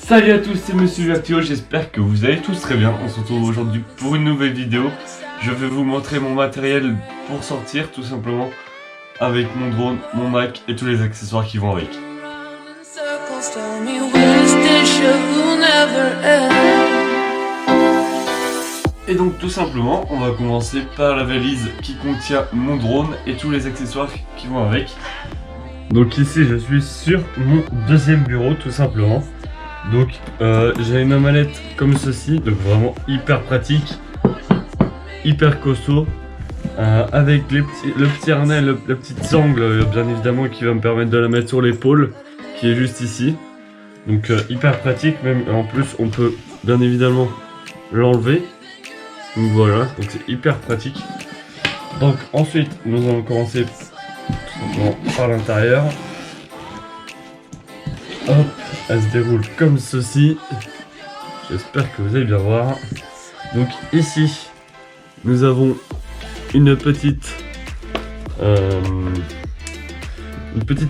Salut à tous, c'est Monsieur Vertio, j'espère que vous allez tous très bien. On se retrouve aujourd'hui pour une nouvelle vidéo. Je vais vous montrer mon matériel pour sortir, tout simplement, avec mon drone, mon Mac et tous les accessoires qui vont avec. Et donc tout simplement, on va commencer par la valise qui contient mon drone et tous les accessoires qui vont avec. Donc ici je suis sur mon deuxième bureau tout simplement. Donc j'ai une mallette comme ceci, donc vraiment hyper pratique, hyper costaud, avec le petit harnais, le petit sangle bien évidemment qui va me permettre de la mettre sur l'épaule, qui est juste ici. Donc hyper pratique, même en plus on peut bien évidemment l'enlever. Donc voilà, donc c'est hyper pratique. Donc ensuite nous allons commencer tout simplement par l'intérieur. Hop, elle se déroule comme ceci. J'espère que vous allez bien voir. Donc ici, nous avons une petite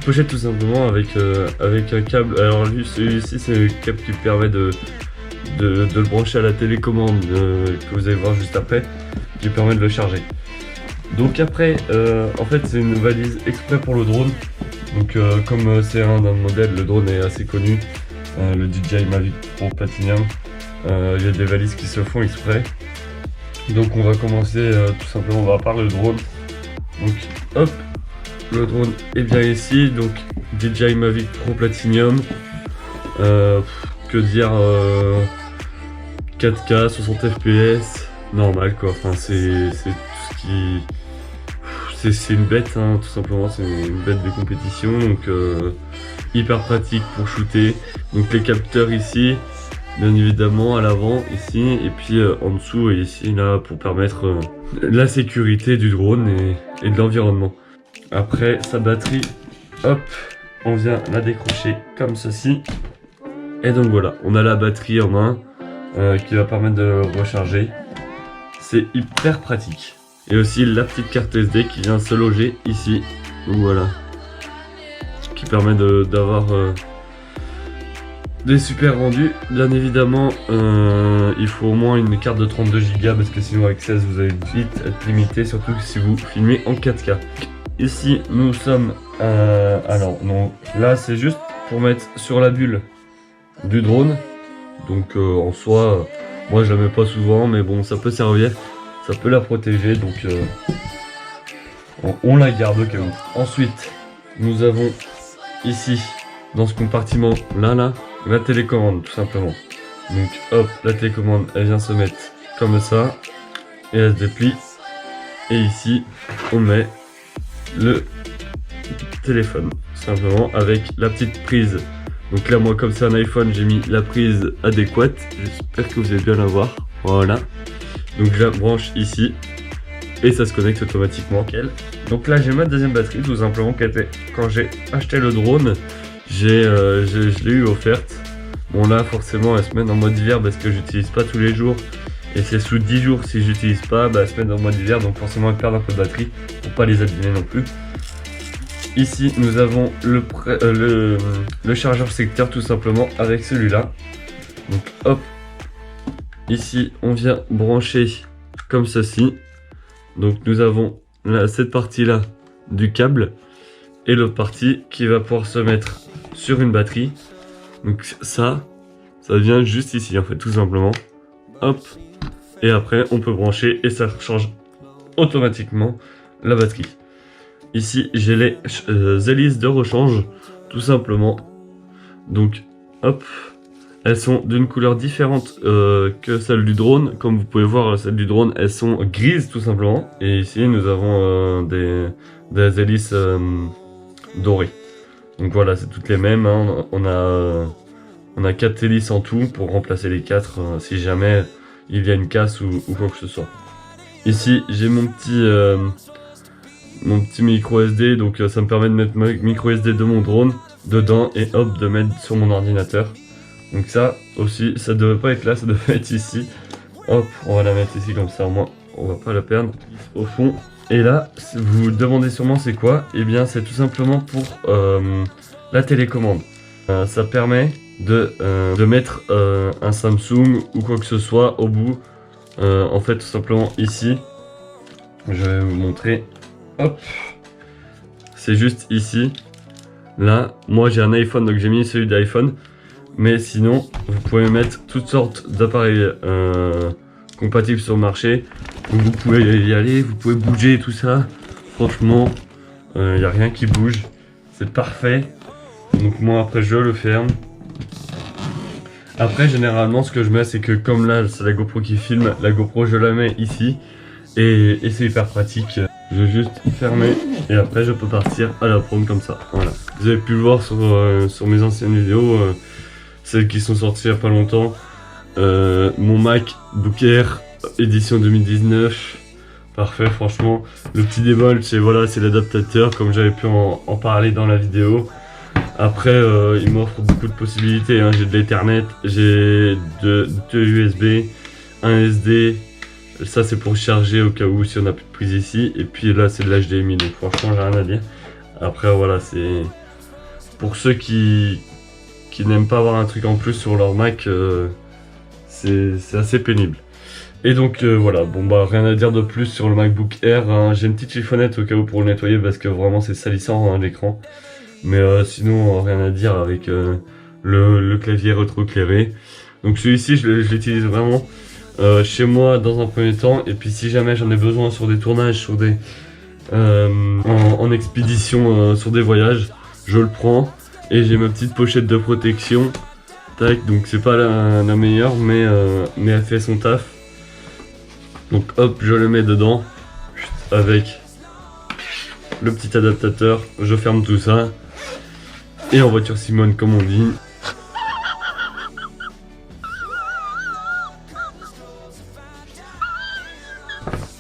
pochette tout simplement avec un câble. Alors lui, celui-ci, c'est le câble qui permet de le brancher à la télécommande que vous allez voir juste après, qui permet de le charger. Donc après, en fait, c'est une valise exprès pour le drone. Donc comme c'est un modèle, le drone est assez connu, le DJI Mavic Pro Platinum, il y a des valises qui se font exprès. Donc on va commencer tout simplement par le drone. Donc hop, le drone est bien ici, donc DJI Mavic Pro Platinum, que dire, 4K, 60 fps, normal quoi, enfin c'est tout ce qui... C'est une bête, hein, tout simplement, c'est une bête de compétition, donc hyper pratique pour shooter. Donc les capteurs ici, bien évidemment à l'avant ici, et puis en dessous et ici là pour permettre la sécurité du drone et de l'environnement. Après sa batterie, hop, on vient la décrocher comme ceci. Et donc voilà, on a la batterie en main qui va permettre de recharger. C'est hyper pratique. Et aussi la petite carte SD qui vient se loger ici. Donc voilà. Qui permet d'avoir des super rendus. Bien évidemment, il faut au moins une carte de 32 Go parce que sinon avec 16 vous allez vite être limité, surtout si vous filmez en 4K. Ici nous sommes... alors non, là c'est juste pour mettre sur la bulle du drone. Donc en soi, moi je la mets pas souvent, mais bon ça peut servir. Ça peut la protéger, donc on la garde au cas où. Ensuite, nous avons ici, dans ce compartiment là, la télécommande tout simplement. Donc hop, la télécommande, elle vient se mettre comme ça, et elle se déplie. Et ici, on met le téléphone, tout simplement, avec la petite prise. Donc là, moi, comme c'est un iPhone, j'ai mis la prise adéquate. J'espère que vous allez bien la voir. Voilà. Donc je la branche ici et ça se connecte automatiquement. Donc là j'ai ma deuxième batterie tout simplement qui était quand j'ai acheté le drone, je l'ai eu offerte. Bon là forcément elle se met en mode hiver parce que j'utilise pas tous les jours et c'est sous 10 jours si j'utilise pas, bah, elle se met en mode hiver, donc forcément elle perd un peu de batterie pour pas les abîmer non plus. Ici nous avons le chargeur secteur tout simplement avec celui-là. Donc hop. Ici, on vient brancher comme ceci. Donc nous avons là, cette partie-là du câble et l'autre partie qui va pouvoir se mettre sur une batterie. Donc ça vient juste ici en fait, tout simplement. Hop. Et après, on peut brancher et ça recharge automatiquement la batterie. Ici, j'ai les hélices de rechange, tout simplement. Donc, hop. Elles sont d'une couleur différente que celle du drone. Comme vous pouvez voir, celles du drone, elles sont grises tout simplement. Et ici, nous avons des hélices dorées. Donc voilà, c'est toutes les mêmes. Hein. On a 4 hélices en tout pour remplacer les 4 si jamais il y a une casse ou quoi que ce soit. Ici, j'ai mon petit micro SD. Donc ça me permet de mettre mon micro SD de mon drone dedans et hop, de mettre sur mon ordinateur. Donc ça aussi, ça devait pas être là, ça devait être ici. Hop, on va la mettre ici comme ça, au moins on va pas la perdre au fond. Et là, vous vous demandez sûrement c'est quoi? Eh bien c'est tout simplement pour la télécommande. Ça permet de mettre un Samsung ou quoi que ce soit au bout. En fait, tout simplement ici, je vais vous montrer. Hop, c'est juste ici. Là, moi j'ai un iPhone, donc j'ai mis celui d'iPhone. Mais sinon, vous pouvez mettre toutes sortes d'appareils compatibles sur le marché. Donc vous pouvez y aller, vous pouvez bouger tout ça. Franchement, il n'y a rien qui bouge. C'est parfait. Donc moi après je le ferme. Après généralement ce que je mets c'est que comme là c'est la GoPro qui filme, la GoPro je la mets ici. Et c'est hyper pratique. Je vais juste fermer et après je peux partir à la prendre comme ça. Voilà. Vous avez pu le voir sur mes anciennes vidéos, celles qui sont sorties il n'y a pas longtemps. Mon MacBook Air édition 2019. Parfait, franchement. Le petit bémol c'est voilà, c'est l'adaptateur comme j'avais pu en parler dans la vidéo. Après il m'offre beaucoup de possibilités, hein. J'ai de l'Ethernet, j'ai deux USB, un SD. Ça c'est pour charger au cas où si on n'a plus de prise ici. Et puis là c'est de l'HDMI, donc franchement j'ai rien à dire. Après voilà, c'est pour ceux qui n'aiment pas avoir un truc en plus sur leur Mac, c'est assez pénible. Et donc voilà, bon bah rien à dire de plus sur le MacBook Air, hein. J'ai une petite chiffonnette au cas où pour le nettoyer parce que vraiment c'est salissant, hein, l'écran. Mais sinon rien à dire avec le clavier rétroéclairé. Donc celui-ci je l'utilise vraiment chez moi dans un premier temps, et puis si jamais j'en ai besoin sur des tournages, sur des en expédition, sur des voyages, je le prends et j'ai ma petite pochette de protection. Tac, donc c'est pas la meilleure, mais elle fait son taf. Donc hop, je le mets dedans avec le petit adaptateur, je ferme tout ça et en voiture Simone comme on dit.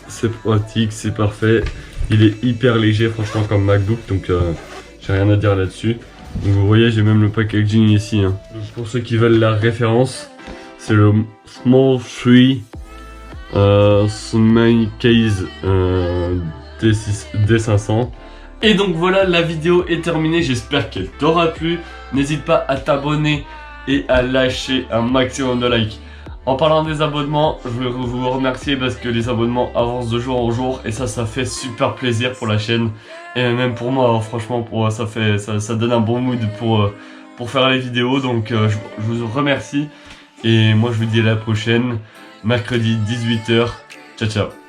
C'est pratique, c'est parfait. Il est hyper léger franchement comme MacBook, donc j'ai rien à dire là-dessus. Donc vous voyez, j'ai même le packaging ici, hein. Donc, pour ceux qui veulent la référence, c'est le Small 3 Sunmai Case D500. Et donc voilà, la vidéo est terminée, j'espère qu'elle t'aura plu. N'hésite pas à t'abonner et à lâcher un maximum de likes. En parlant des abonnements, je voulais vous remercier parce que les abonnements avancent de jour en jour et ça fait super plaisir pour la chaîne et même pour moi, hein, franchement, ça donne un bon mood pour faire les vidéos. Donc je vous remercie et moi je vous dis à la prochaine, mercredi 18 h. Ciao ciao.